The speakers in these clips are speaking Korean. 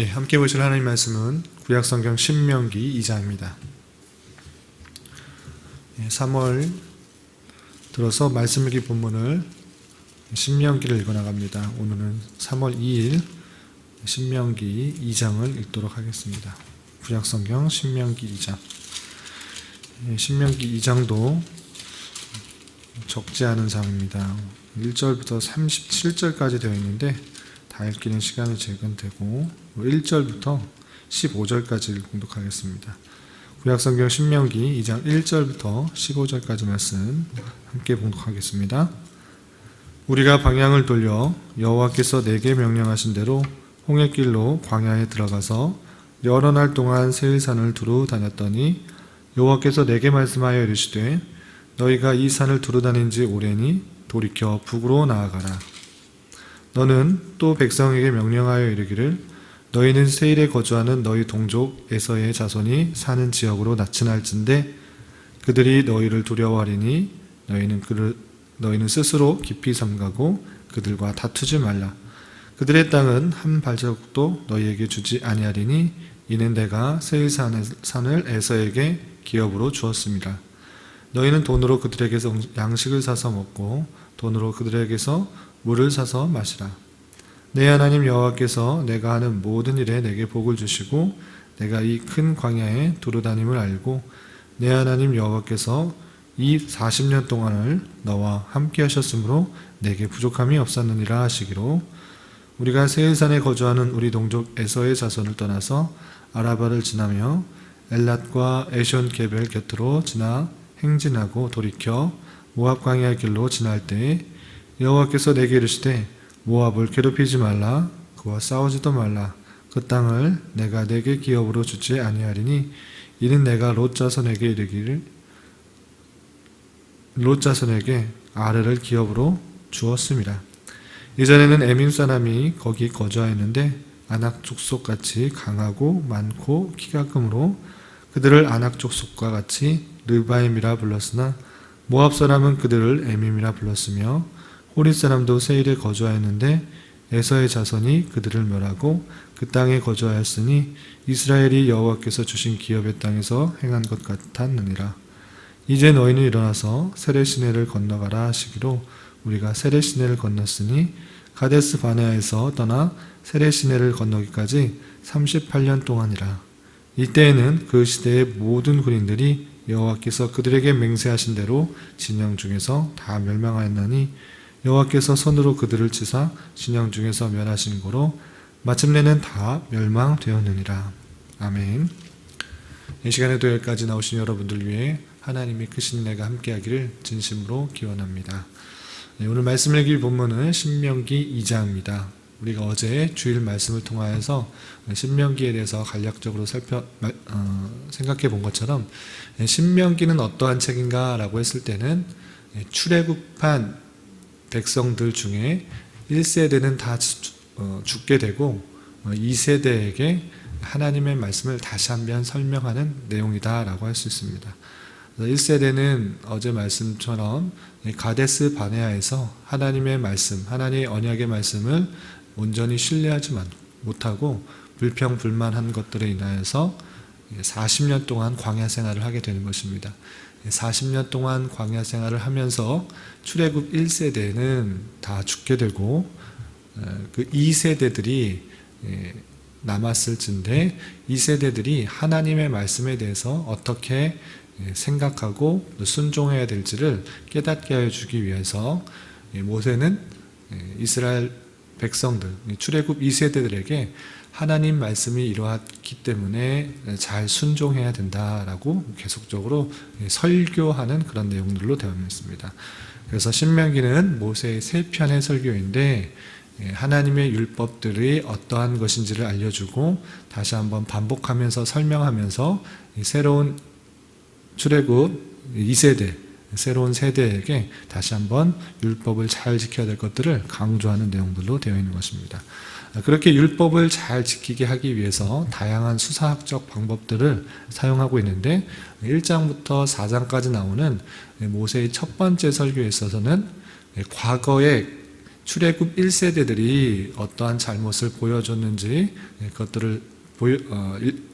함께 보실 하나님 말씀은 구약성경 신명기 2장입니다. 3월 들어서 말씀 읽기 본문을 신명기를 읽어나갑니다. 오늘은 3월 2일 신명기 2장을 읽도록 하겠습니다. 구약성경 신명기 2장. 신명기 2장도 적지 않은 장입니다. 1절부터 37절까지 되어 있는데 다 읽기는 시간이 제한되고 1절부터 15절까지 공독하겠습니다. 구약성경 신명기 2장 1절부터 15절까지 말씀 함께 봉독하겠습니다. 우리가 방향을 돌려 여호와께서 내게 명령하신 대로 홍해길로 광야에 들어가서 여러 날 동안 세일산을 두루 다녔더니 여호와께서 내게 말씀하여 이르시되 너희가 이 산을 두루 다닌 지 오래니 돌이켜 북으로 나아가라. 너는 또 백성에게 명령하여 이르기를 너희는 세일에 거주하는 너희 동족 에서의 자손이 사는 지역으로 나치날진대 그들이 너희를 두려워하리니 너희는 스스로 깊이 삼가고 그들과 다투지 말라. 그들의 땅은 한 발자국도 너희에게 주지 아니하리니 이는 내가 세일산을 에서에게 기업으로 주었습니다. 너희는 돈으로 그들에게서 양식을 사서 먹고 돈으로 그들에게서 물을 사서 마시라. 내 하나님 여호와께서 내가 하는 모든 일에 내게 복을 주시고 내가 이 큰 광야에 두루 다님을 알고 내 하나님 여호와께서 이 40년 동안을 너와 함께 하셨으므로 내게 부족함이 없었느니라 하시기로 우리가 세일산에 거주하는 우리 동족 에서의 자손을 떠나서 아라바를 지나며 엘랏과 에션 게벨 곁으로 지나 행진하고 돌이켜 모압 광야 길로 지날 때에 여호와께서 내게 이르시되 모압을 괴롭히지 말라. 그와 싸우지도 말라. 그 땅을 내가 내게 기업으로 주지 아니하리니 이는 내가 롯 자손에게 이르기를 롯 자손에게 아르를 기업으로 주었습니다. 이전에는 에밈 사람이 거기 거주하였는데 아낙 족속같이 강하고 많고 키가 크므로 그들을 아낙 족속과 같이 르바임이라 불렀으나 모압 사람은 그들을 에밈이라 불렀으며 호릿 사람도 세일에 거주하였는데 에서의 자손이 그들을 멸하고 그 땅에 거주하였으니 이스라엘이 여호와께서 주신 기업의 땅에서 행한 것 같았느니라. 이제 너희는 일어나서 세레시네를 건너가라 하시기로 우리가 세레시네를 건넜으니 가데스 바네아에서 떠나 세레시네를 건너기까지 38년 동안이라. 이때에는 그 시대의 모든 군인들이 여호와께서 그들에게 맹세하신 대로 진영 중에서 다 멸망하였나니 여호와께서 손으로 그들을 치사 진영 중에서 멸하신 고로 마침내는 다 멸망되었느니라. 아멘. 이 시간에도 여기까지 나오신 여러분들 위해 하나님의 크신 은혜가 함께하기를 진심으로 기원합니다. 오늘 말씀 읽기 본문은 신명기 2장입니다. 우리가 어제 주일 말씀을 통하여서 신명기에 대해서 간략적으로 생각해 본 것처럼 신명기는 어떠한 책인가 라고 했을 때는 출애굽한 백성들 중에 1세대는 다 죽게 되고 2세대에게 하나님의 말씀을 다시 한번 설명하는 내용이다 라고 할 수 있습니다. 1세대는 어제 말씀처럼 가데스 바네아에서 하나님의 말씀, 하나님의 언약의 말씀을 온전히 신뢰하지 못하고 불평불만한 것들에 인하여서 40년 동안 광야 생활을 하게 되는 것입니다. 40년 동안 광야 생활을 하면서 출애굽 1세대는 다 죽게 되고 그 2세대들이 남았을진데 2세대들이 하나님의 말씀에 대해서 어떻게 생각하고 순종해야 될지를 깨닫게 하여 주기 위해서 모세는 이스라엘 백성들, 출애굽 2세대들에게 하나님 말씀이 이러하기 때문에 잘 순종해야 된다라고 계속적으로 설교하는 그런 내용들로 되어 있습니다. 그래서 신명기는 모세의 3편의 설교인데 하나님의 율법들이 어떠한 것인지를 알려주고 다시 한번 반복하면서 설명하면서 새로운 출애굽 2세대, 새로운 세대에게 다시 한번 율법을 잘 지켜야 될 것들을 강조하는 내용들로 되어 있는 것입니다. 그렇게 율법을 잘 지키게 하기 위해서 다양한 수사학적 방법들을 사용하고 있는데 1장부터 4장까지 나오는 모세의 첫 번째 설교에 있어서는 과거에 출애굽 1세대들이 어떠한 잘못을 보여줬는지 그것들을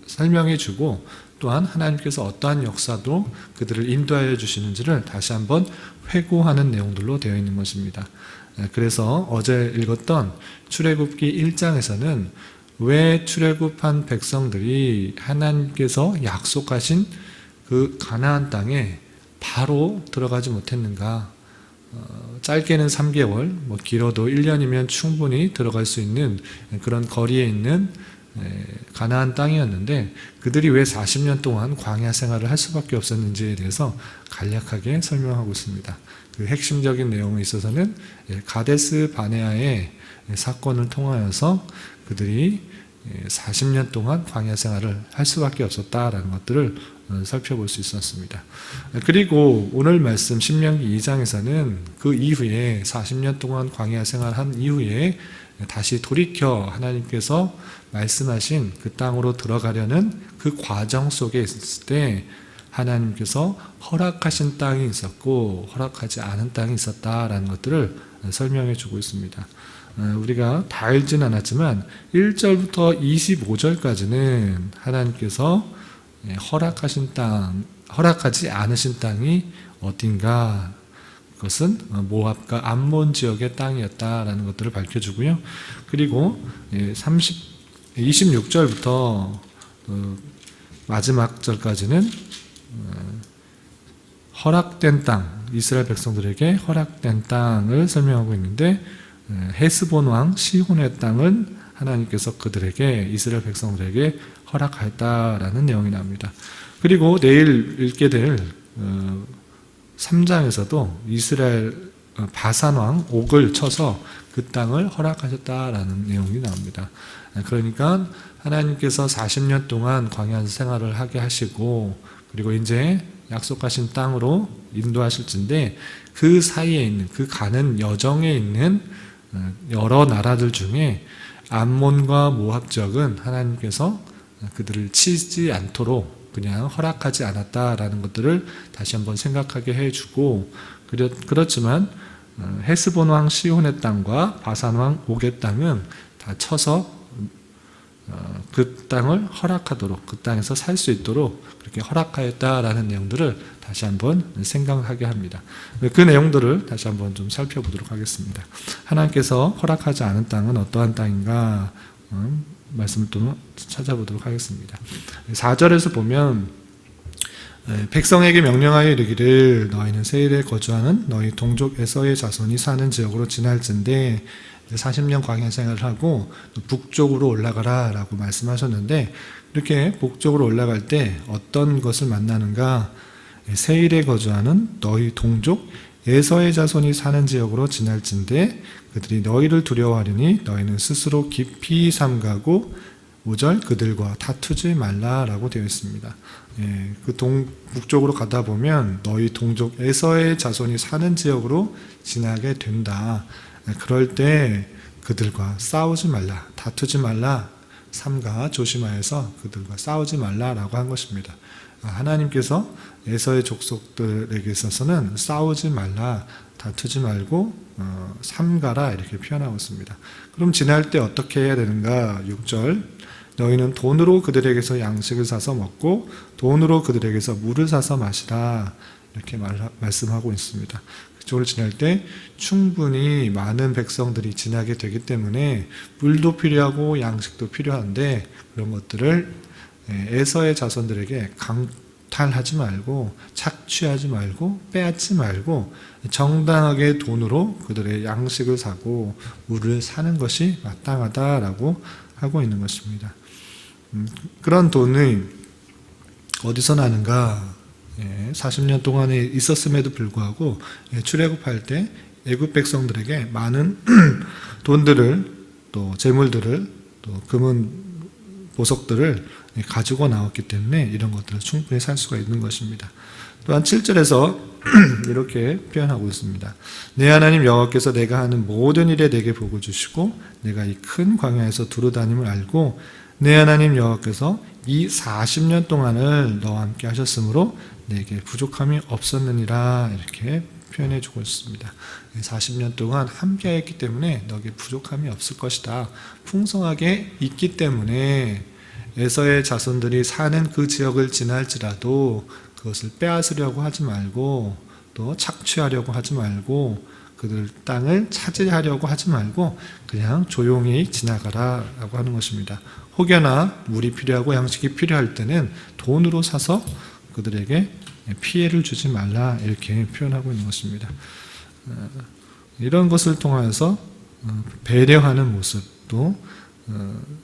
설명해 주고, 또한 하나님께서 어떠한 역사도 그들을 인도하여 주시는지를 다시 한번 회고하는 내용들로 되어 있는 것입니다. 그래서 어제 읽었던 출애굽기 1장에서는 왜 출애굽한 백성들이 하나님께서 약속하신 그 가나안 땅에 바로 들어가지 못했는가? 짧게는 3개월, 길어도 1년이면 충분히 들어갈 수 있는 그런 거리에 있는 가나안 땅이었는데, 그들이 왜 40년 동안 광야 생활을 할 수밖에 없었는지에 대해서 간략하게 설명하고 있습니다. 그 핵심적인 내용에 있어서는 가데스 바네아의 사건을 통하여서 그들이 40년 동안 광야 생활을 할 수밖에 없었다라는 것들을 살펴볼 수 있었습니다. 그리고 오늘 말씀 신명기 2장에서는 그 이후에 40년 동안 광야 생활한 이후에 다시 돌이켜 하나님께서 말씀하신 그 땅으로 들어가려는 그 과정 속에 있을 때 하나님께서 허락하신 땅이 있었고 허락하지 않은 땅이 있었다라는 것들을 설명해 주고 있습니다. 우리가 다 알지는 않았지만 1절부터 25절까지는 하나님께서 허락하신 땅, 허락하지 않으신 땅이 어딘가, 그것은 모압과 암몬 지역의 땅이었다라는 것들을 밝혀주고요. 그리고 26절부터 마지막 절까지는 허락된 땅, 이스라엘 백성들에게 허락된 땅을 설명하고 있는데, 헤스본 왕 시혼의 땅은 하나님께서 그들에게, 이스라엘 백성들에게 허락하였다라는 내용이 나옵니다. 그리고 내일 읽게 될 3장에서도 이스라엘 바산 왕 옥을 쳐서 그 땅을 허락하셨다라는 내용이 나옵니다. 그러니까 하나님께서 40년 동안 광야 생활을 하게 하시고, 그리고 이제 약속하신 땅으로 인도하실진데, 그 사이에 있는, 그 가는 여정에 있는 여러 나라들 중에 암몬과 모압 지역은 하나님께서 그들을 치지 않도록 그냥 허락하지 않았다라는 것들을 다시 한번 생각하게 해주고, 그렇지만 헤스본 왕 시혼의 땅과 바산 왕 옥의 땅은 다 쳐서 그 땅을 허락하도록, 그 땅에서 살 수 있도록 그렇게 허락하였다라는 내용들을 다시 한번 생각하게 합니다. 그 내용들을 다시 한번 좀 살펴보도록 하겠습니다. 하나님께서 허락하지 않은 땅은 어떠한 땅인가 말씀을 또 찾아보도록 하겠습니다. 4절에서 보면 백성에게 명령하여 이르기를 너희는 세일에 거주하는 너희 동족 에서의 자손이 사는 지역으로 지날진대 40년 광야 생활을 하고 북쪽으로 올라가라 라고 말씀하셨는데, 이렇게 북쪽으로 올라갈 때 어떤 것을 만나는가? 세일에 거주하는 너희 동족 에서의 자손이 사는 지역으로 지날진대 그들이 너희를 두려워하리니 너희는 스스로 깊이 삼가고 5절 그들과 다투지 말라라고 되어 있습니다. 그 북쪽으로 가다 보면 너희 동족 에서의 자손이 사는 지역으로 지나게 된다. 그럴 때 그들과 싸우지 말라, 다투지 말라, 삼가 조심하여서 그들과 싸우지 말라라고 한 것입니다. 하나님께서 에서의 족속들에게 있어서는 싸우지 말라, 다투지 말고 삼가라 이렇게 표현하고 있습니다. 그럼 지날 때 어떻게 해야 되는가? 6절 너희는 돈으로 그들에게서 양식을 사서 먹고 돈으로 그들에게서 물을 사서 마시라 이렇게 말씀하고 있습니다. 그쪽을 지날 때 충분히 많은 백성들이 지나게 되기 때문에 물도 필요하고 양식도 필요한데, 그런 것들을 에서의 자손들에게 강탈하지 말고 착취하지 말고 빼앗지 말고 정당하게 돈으로 그들의 양식을 사고 물을 사는 것이 마땅하다라고 하고 있는 것입니다. 그런 돈이 어디서 나는가? 40년 동안에 있었음에도 불구하고 출애굽할 때 애굽 백성들에게 많은 돈들을, 또 재물들을, 또 금은 보석들을 가지고 나왔기 때문에 이런 것들을 충분히 살 수가 있는 것입니다. 또한 7절에서 이렇게 표현하고 있습니다. 내 하나님 여호와께서 내가 하는 모든 일에 내게 복을 주시고 내가 이 큰 광야에서 두루다님을 알고 내 하나님 여호와께서 이 40년 동안을 너와 함께 하셨으므로 내게 부족함이 없었느니라 이렇게 표현해주고 있습니다. 40년 동안 함께했기 때문에 너에게 부족함이 없을 것이다. 풍성하게 있기 때문에 에서의 자손들이 사는 그 지역을 지날지라도 그것을 빼앗으려고 하지 말고 또 착취하려고 하지 말고 그들 땅을 차지하려고 하지 말고 그냥 조용히 지나가라 라고 하는 것입니다. 혹여나 물이 필요하고 양식이 필요할 때는 돈으로 사서 그들에게 피해를 주지 말라 이렇게 표현하고 있는 것입니다. 이런 것을 통하여서 배려하는 모습 또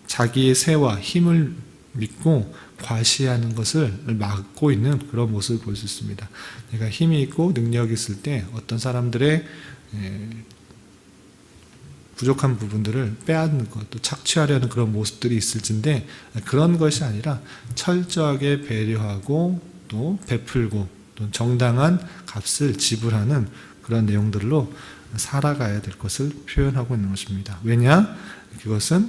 자기의 세와 힘을 믿고 과시하는 것을 막고 있는 그런 모습을 볼 수 있습니다. 내가 힘이 있고 능력이 있을 때 어떤 사람들의 부족한 부분들을 빼앗는 것, 또 착취하려는 그런 모습들이 있을진데 그런 것이 아니라 철저하게 배려하고 또 베풀고 또 정당한 값을 지불하는 그런 내용들로 살아가야 될 것을 표현하고 있는 것입니다. 왜냐? 그것은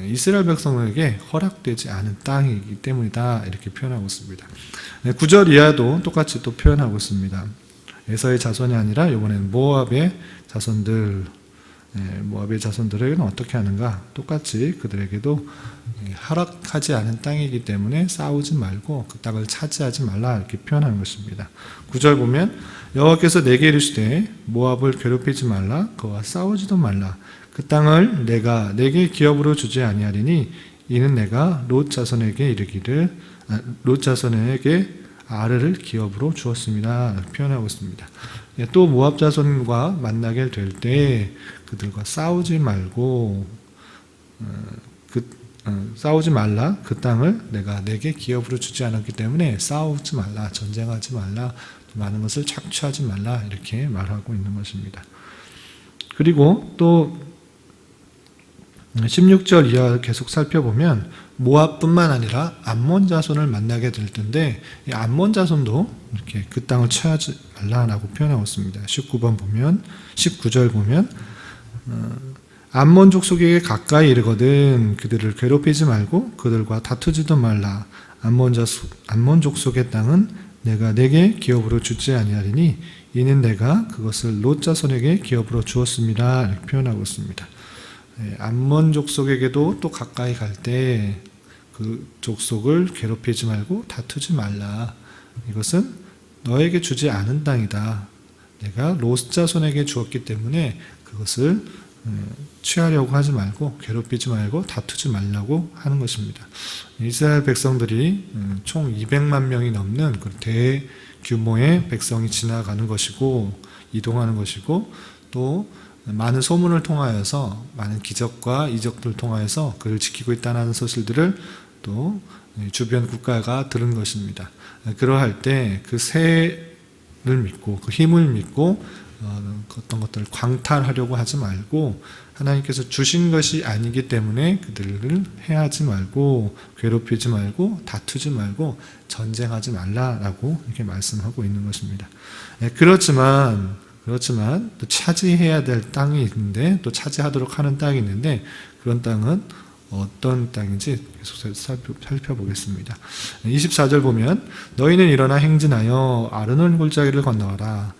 이스라엘 백성에게 허락되지 않은 땅이기 때문이다 이렇게 표현하고 있습니다. 9절 이하도 똑같이 또 표현하고 있습니다. 에서의 자손이 아니라 이번에는 모압의 자손들, 모압의 자손들에게는 어떻게 하는가? 똑같이 그들에게도 허락하지 않은 땅이기 때문에 싸우지 말고 그 땅을 차지하지 말라 이렇게 표현하는 것입니다. 9절 보면 여호와께서 내게 이르시되 모압을 괴롭히지 말라 그와 싸우지도 말라 그 땅을 내가 내게 기업으로 주지 아니하리니 이는 내가 롯 자손에게 이르기를 롯 자손에게 아르를 기업으로 주었습니다. 표현하고 있습니다. 또 모압 자손과 만나게 될 때 그들과 싸우지 말고 싸우지 말라 그 땅을 내가 내게 기업으로 주지 않았기 때문에 싸우지 말라 전쟁하지 말라 많은 것을 착취하지 말라 이렇게 말하고 있는 것입니다. 그리고 또 16절 이하 계속 살펴보면 모압뿐만 아니라 암몬 자손을 만나게 될 텐데 이 암몬 자손도 이렇게 그 땅을 취하지 말라라고 표현하고 있습니다. 19절 보면 암몬 족속에게 가까이 이르거든 그들을 괴롭히지 말고 그들과 다투지도 말라 암몬 족속의 땅은 내가 내게 기업으로 주지 아니하리니 이는 내가 그것을 롯 자손에게 기업으로 주었습니다. 이렇게 표현하고 있습니다. 암몬 족속에게도 또 가까이 갈 때 그 족속을 괴롭히지 말고 다투지 말라. 이것은 너에게 주지 않은 땅이다. 내가 롯 자손에게 주었기 때문에 그것을 취하려고 하지 말고 괴롭히지 말고 다투지 말라고 하는 것입니다. 이스라엘 백성들이 총 200만 명이 넘는 대규모의 백성이 지나가는 것이고 이동하는 것이고 또 많은 소문을 통하여서 많은 기적과 이적들을 통하여서 그를 지키고 있다는 사실들을 또 주변 국가가 들은 것입니다. 그러할 때 그 세를 믿고 그 힘을 믿고 어떤 것들을 광탈하려고 하지 말고 하나님께서 주신 것이 아니기 때문에 그들을 해하지 말고 괴롭히지 말고 다투지 말고 전쟁하지 말라라고 이렇게 말씀하고 있는 것입니다. 그렇지만 또 차지해야 될 땅이 있는데 또 차지하도록 하는 땅이 있는데 그런 땅은 어떤 땅인지 계속 살펴보겠습니다. 24절 보면 너희는 일어나 행진하여 아르논 골짜기를 건너와라.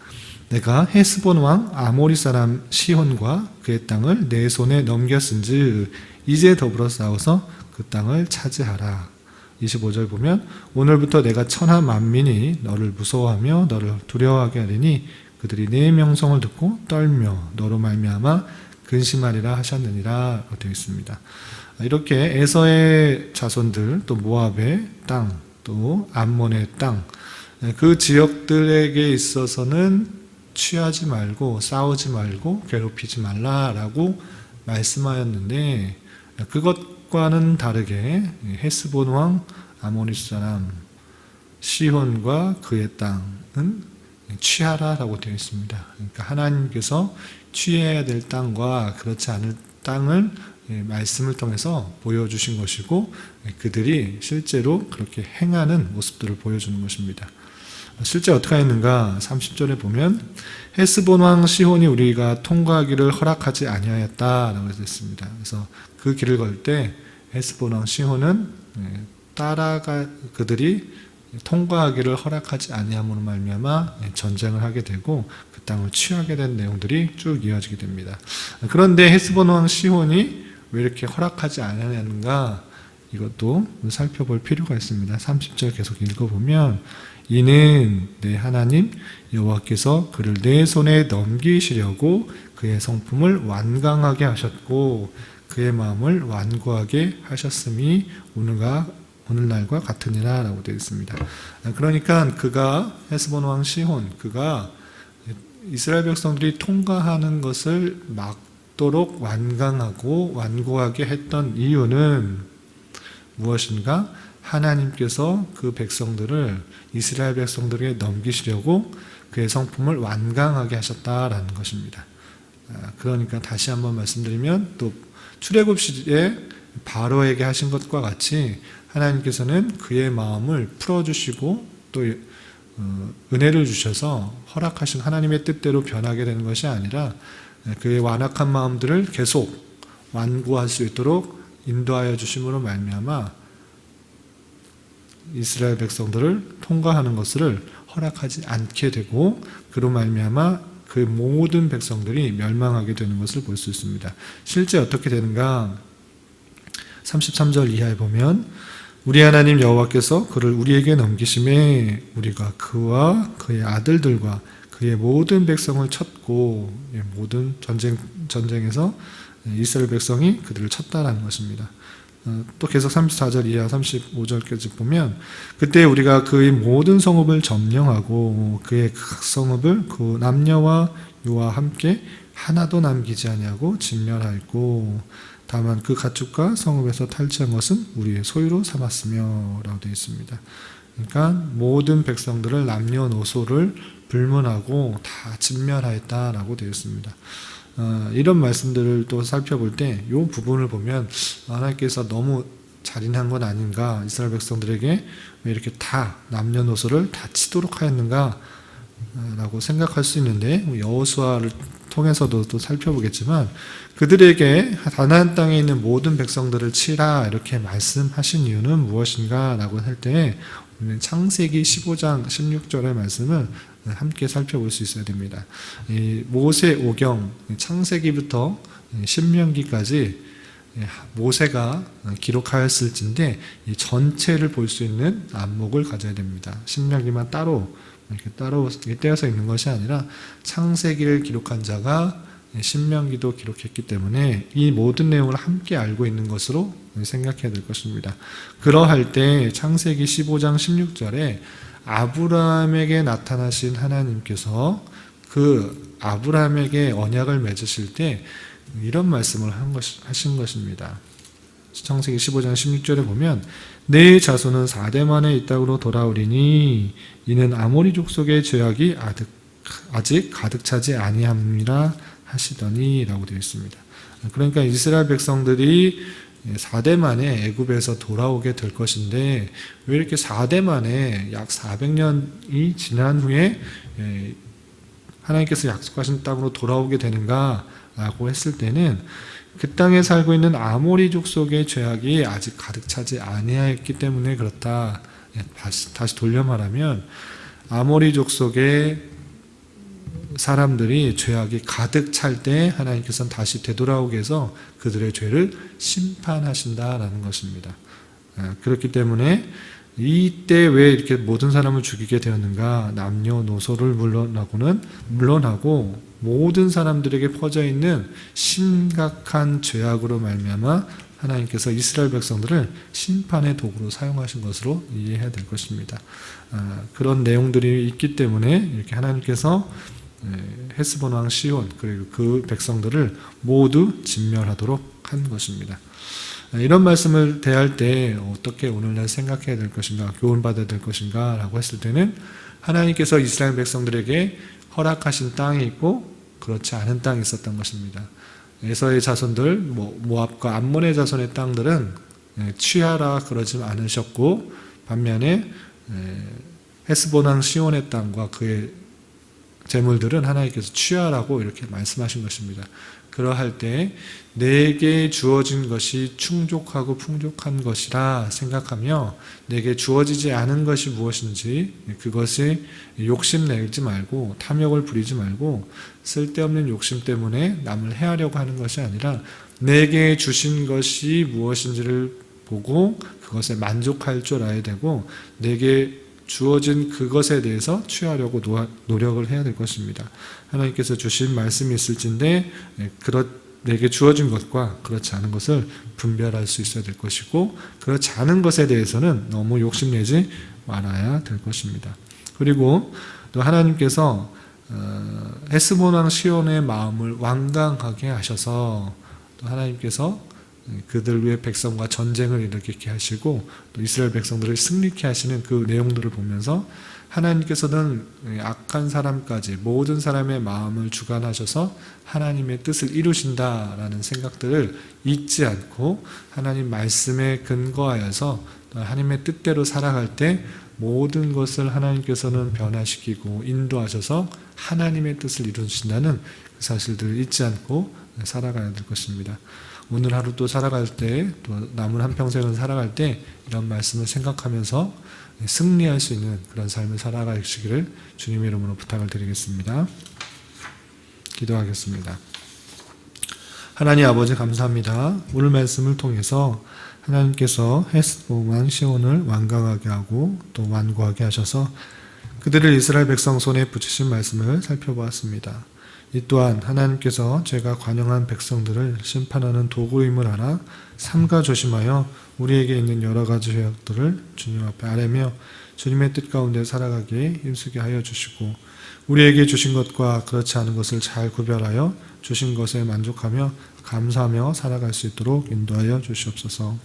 내가 헤스본 왕 아모리 사람 시혼과 그의 땅을 내 손에 넘겼은즉 이제 더불어 싸워서 그 땅을 차지하라. 25절 보면 오늘부터 내가 천하 만민이 너를 무서워하며 너를 두려워하게 하리니 그들이 내 명성을 듣고 떨며 너로 말미암아 근심하리라 하셨느니라 되어 있습니다. 이렇게 에서의 자손들 또 모압의 땅 또 암몬의 땅 그 지역들에게 있어서는 취하지 말고 싸우지 말고 괴롭히지 말라라고 말씀하였는데 그것과는 다르게 헤스본 왕 아모리 사람 시혼과 그의 땅은 취하라라고 되어 있습니다. 그러니까 하나님께서 취해야 될 땅과 그렇지 않을 땅을 말씀을 통해서 보여주신 것이고 그들이 실제로 그렇게 행하는 모습들을 보여주는 것입니다. 실제 어떻게 했는가 30절에 보면 헤스본 왕 시혼이 우리가 통과하기를 허락하지 아니하였다라고 되어 있습니다. 그래서 그 길을 걸 때 헤스본 왕 시혼은 그들이 통과하기를 허락하지 아니함으로 말미암아 전쟁을 하게 되고 그 땅을 취하게 된 내용들이 쭉 이어지게 됩니다. 그런데 헤스본 왕 시혼이 왜 이렇게 허락하지 않았는가, 이것도 살펴볼 필요가 있습니다. 30절 계속 읽어보면, 이는 내 하나님 여호와께서 그를 내 손에 넘기시려고 그의 성품을 완강하게 하셨고 그의 마음을 완고하게 하셨음이 오늘날과 같으니라 라고 되어 있습니다. 그러니까 그가, 헤스본 왕 시혼, 그가 이스라엘 백성들이 통과하는 것을 막도록 완강하고 완고하게 했던 이유는 무엇인가? 하나님께서 그 백성들을, 이스라엘 백성들에게 넘기시려고 그의 성품을 완강하게 하셨다라는 것입니다. 그러니까 다시 한번 말씀드리면, 또 출애굽 시에 바로에게 하신 것과 같이 하나님께서는 그의 마음을 풀어주시고 또 은혜를 주셔서 허락하신 하나님의 뜻대로 변하게 되는 것이 아니라 그의 완악한 마음들을 계속 완고할 수 있도록 인도하여 주심으로 말미암아 이스라엘 백성들을 통과하는 것을 허락하지 않게 되고, 그로 말미암아 그 모든 백성들이 멸망하게 되는 것을 볼 수 있습니다. 실제 어떻게 되는가? 33절 이하에 보면, 우리 하나님 여호와께서 그를 우리에게 넘기심에 우리가 그와 그의 아들들과 그의 모든 백성을 쳤고, 모든 전쟁에서 이스라엘 백성이 그들을 쳤다라는 것입니다. 또 계속 34절 이하 35절까지 보면, 그때 우리가 그의 모든 성읍을 점령하고 그의 각 성읍을 그 남녀와 유와 함께 하나도 남기지 아니하고 진멸하였고 다만 그 가축과 성읍에서 탈취한 것은 우리의 소유로 삼았으며 라고 되어 있습니다. 그러니까 모든 백성들을 남녀노소를 불문하고 다 진멸하였다라고 되어 있습니다. 이런 말씀들을 또 살펴볼 때 이 부분을 보면 하나님께서 너무 잔인한 건 아닌가, 이스라엘 백성들에게 왜 이렇게 다 남녀노소를 다 치도록 하였는가 라고 생각할 수 있는데, 여호수아를 통해서도 또 살펴보겠지만 그들에게 가나안 땅에 있는 모든 백성들을 치라 이렇게 말씀하신 이유는 무엇인가 라고 할 때 우리는 창세기 15장 16절의 말씀을 함께 살펴볼 수 있어야 됩니다. 이 모세오경, 창세기부터 신명기까지 모세가 기록하였을진데 이 전체를 볼 수 있는 안목을 가져야 됩니다. 신명기만 따로 이렇게 따로 떼어서 읽는 것이 아니라 창세기를 기록한 자가 신명기도 기록했기 때문에 이 모든 내용을 함께 알고 있는 것으로 생각해야 될 것입니다. 그러할 때 창세기 15장 16절에 아브라함에게 나타나신 하나님께서 그 아브라함에게 언약을 맺으실 때 이런 말씀을 하신 것입니다. 창세기 15장 16절에 보면, 내 자손은 4대 만에 이 땅으로 돌아오리니 이는 아모리 족속의 죄악이 아직 가득 차지 아니함이라 하시더니 라고 되어 있습니다. 그러니까 이스라엘 백성들이 4대 만에 애굽에서 돌아오게 될 것인데, 왜 이렇게 4대 만에 약 400년이 지난 후에 하나님께서 약속하신 땅으로 돌아오게 되는가 라고 했을 때는, 그 땅에 살고 있는 아모리 족속의 죄악이 아직 가득 차지 아니하였기 때문에 그렇다. 다시 돌려 말하면 아모리 족속의 사람들이 죄악이 가득 찰 때 하나님께서는 다시 되돌아오게 해서 그들의 죄를 심판하신다라는 것입니다. 그렇기 때문에 이때 왜 이렇게 모든 사람을 죽이게 되었는가? 남녀노소를 물론하고 모든 사람들에게 퍼져 있는 심각한 죄악으로 말미암아 하나님께서 이스라엘 백성들을 심판의 도구로 사용하신 것으로 이해해야 될 것입니다. 그런 내용들이 있기 때문에 이렇게 하나님께서 헤스본 왕 시혼 그리고 그 백성들을 모두 진멸하도록 한 것입니다. 이런 말씀을 대할 때 어떻게 오늘날 생각해야 될 것인가, 교훈받아야 될 것인가 라고 했을 때는, 하나님께서 이스라엘 백성들에게 허락하신 땅이 있고 그렇지 않은 땅이 있었던 것입니다. 에서의 자손들, 모압과 암몬의 자손의 땅들은 취하라 그러지 않으셨고, 반면에 헤스본 왕 시혼의 땅과 그의 재물들은 하나님께서 취하라고 이렇게 말씀하신 것입니다. 그러할 때 내게 주어진 것이 충족하고 풍족한 것이라 생각하며 내게 주어지지 않은 것이 무엇인지 그것에 욕심내지 말고 탐욕을 부리지 말고 쓸데없는 욕심 때문에 남을 해하려고 하는 것이 아니라 내게 주신 것이 무엇인지를 보고 그것에 만족할 줄 알아야 되고 내게 주어진 그것에 대해서 취하려고 노력을 해야 될 것입니다. 하나님께서 주신 말씀이 있을진데 내게 주어진 것과 그렇지 않은 것을 분별할 수 있어야 될 것이고 그렇지 않은 것에 대해서는 너무 욕심내지 말아야 될 것입니다. 그리고 또 하나님께서 헤스본 왕 시온의 마음을 완강하게 하셔서 또 하나님께서 그들 위해 백성과 전쟁을 일으키게 하시고 또 이스라엘 백성들을 승리케 하시는 그 내용들을 보면서 하나님께서는 악한 사람까지 모든 사람의 마음을 주관하셔서 하나님의 뜻을 이루신다라는 생각들을 잊지 않고 하나님 말씀에 근거하여서 하나님의 뜻대로 살아갈 때 모든 것을 하나님께서는 변화시키고 인도하셔서 하나님의 뜻을 이루신다는 그 사실들을 잊지 않고 살아가야 될 것입니다. 오늘 하루 또 살아갈 때, 또 남은 한평생을 살아갈 때 이런 말씀을 생각하면서 승리할 수 있는 그런 삶을 살아가시기를 주님의 이름으로 부탁을 드리겠습니다. 기도하겠습니다. 하나님 아버지 감사합니다. 오늘 말씀을 통해서 하나님께서 헤스본 왕 시온을 완강하게 하고 또 완고하게 하셔서 그들을 이스라엘 백성 손에 붙이신 말씀을 살펴보았습니다. 이 또한 하나님께서 죄가 관영한 백성들을 심판하는 도구임을 알아 삼가 조심하여 우리에게 있는 여러 가지 죄악들을 주님 앞에 아뢰며 주님의 뜻 가운데 살아가기에 힘쓰게 하여 주시고 우리에게 주신 것과 그렇지 않은 것을 잘 구별하여 주신 것에 만족하며 감사하며 살아갈 수 있도록 인도하여 주시옵소서.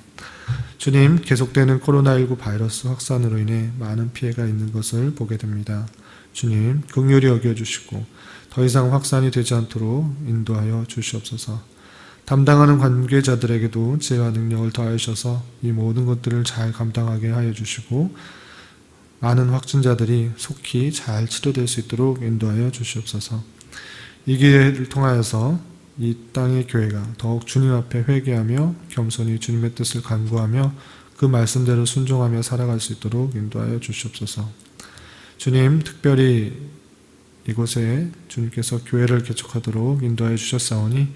주님, 계속되는 코로나19 바이러스 확산으로 인해 많은 피해가 있는 것을 보게 됩니다. 주님, 긍휼히 여겨주시고 더 이상 확산이 되지 않도록 인도하여 주시옵소서. 담당하는 관계자들에게도 지혜와 능력을 더하셔서 이 모든 것들을 잘 감당하게 하여 주시고 많은 확진자들이 속히 잘 치료될 수 있도록 인도하여 주시옵소서. 이 기회를 통하여서 이 땅의 교회가 더욱 주님 앞에 회개하며 겸손히 주님의 뜻을 간구하며 그 말씀대로 순종하며 살아갈 수 있도록 인도하여 주시옵소서. 주님, 특별히 이곳에 주님께서 교회를 개척하도록 인도하여 주셨사오니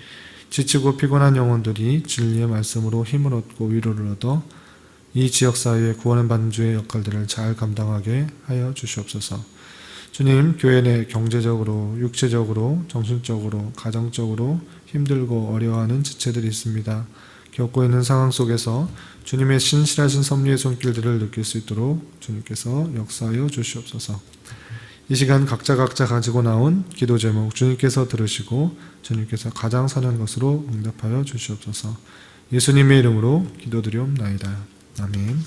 지치고 피곤한 영혼들이 진리의 말씀으로 힘을 얻고 위로를 얻어 이 지역사회의 구원을 받는 주의 역할들을 잘 감당하게 하여 주시옵소서. 주님, 교회 내 경제적으로, 육체적으로, 정신적으로, 가정적으로 힘들고 어려워하는 지체들이 있습니다. 겪고 있는 상황 속에서 주님의 신실하신 섭리의 손길들을 느낄 수 있도록 주님께서 역사하여 주시옵소서. 이 시간 각자 가지고 나온 기도 제목 주님께서 들으시고 주님께서 가장 선한 것으로 응답하여 주시옵소서. 예수님의 이름으로 기도드리옵나이다. 아멘.